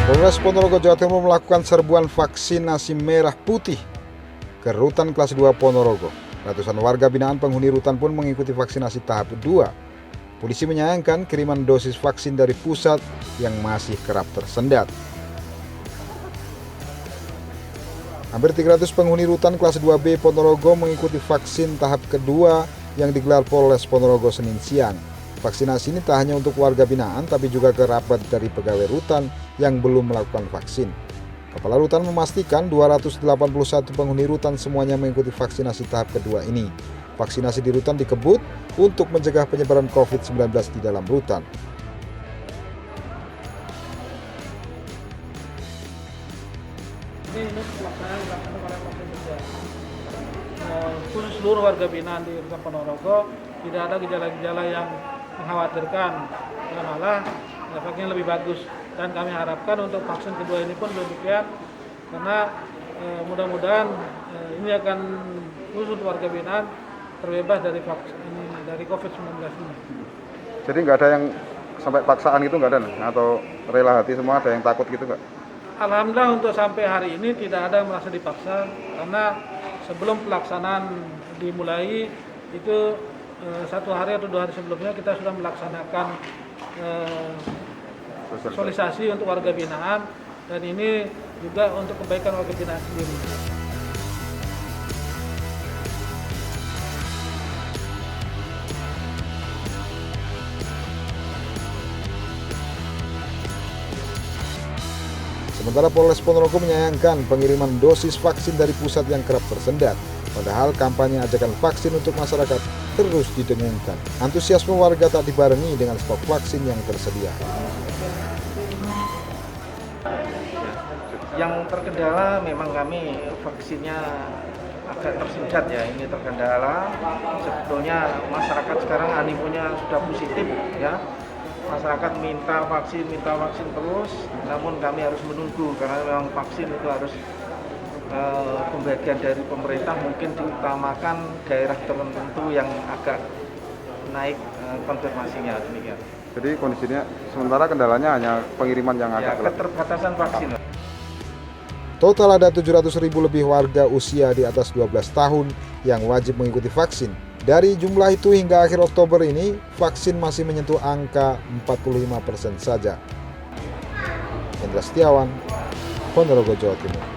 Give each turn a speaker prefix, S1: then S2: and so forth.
S1: Polres Ponorogo, Jawa Timur melakukan serbuan vaksinasi merah putih ke rutan kelas 2 Ponorogo. Ratusan warga binaan penghuni rutan pun mengikuti vaksinasi tahap 2. Polisi menyayangkan kiriman dosis vaksin dari pusat yang masih kerap tersendat. Hampir 300 penghuni rutan kelas 2B Ponorogo mengikuti vaksin tahap kedua yang digelar Polres Ponorogo Senin siang. Vaksinasi ini tak hanya untuk warga binaan, tapi juga kerabat dari pegawai rutan yang belum melakukan vaksin. Kepala rutan memastikan 281 penghuni rutan semuanya mengikuti vaksinasi tahap kedua ini. Vaksinasi di rutan dikebut untuk mencegah penyebaran COVID-19 di dalam rutan.
S2: Ini pelaksanaan dilaksanakan oleh Polres juga. Khusus seluruh warga binaan di Rutan Ponorogo tidak ada gejala-gejala yang mengkhawatirkan, malah efeknya lebih bagus. Dan kami harapkan untuk vaksin kedua ini pun demikian, karena mudah-mudahan ini akan khusus warga binaan terbebas dari vaksin ini, dari COVID-19 ini.
S3: Jadi nggak ada yang sampai paksaan gitu, nggak ada, atau rela hati semua, ada yang takut gitu nggak?
S2: Alhamdulillah untuk sampai hari ini tidak ada yang merasa dipaksa, karena sebelum pelaksanaan dimulai itu 1 hari atau 2 hari sebelumnya kita sudah melaksanakan sosialisasi untuk warga binaan, dan ini juga untuk kebaikan warga binaan sendiri.
S1: Sementara Polres Ponorogo menyayangkan pengiriman dosis vaksin dari pusat yang kerap tersendat. Padahal kampanye ajakan vaksin untuk masyarakat terus didengungkan. Antusiasme warga tak dibarengi dengan stok vaksin yang tersedia.
S4: Yang terkendala memang kami vaksinnya agak tersendat ya, ini terkendala. Sebetulnya masyarakat sekarang animonya sudah positif ya. Masyarakat minta vaksin terus, namun kami harus menunggu karena memang vaksin itu harus pembagian dari pemerintah, mungkin diutamakan daerah tertentu yang agak naik konfirmasinya demikian.
S3: Jadi kondisinya sementara kendalanya hanya pengiriman yang agak
S4: keterbatasan vaksin.
S1: Total ada 700.000 lebih warga usia di atas 12 tahun yang wajib mengikuti vaksin. Dari jumlah itu hingga akhir Oktober ini, vaksin masih menyentuh angka 45% saja. Hendra Setiawan, Ponorogo, Jawa Timur.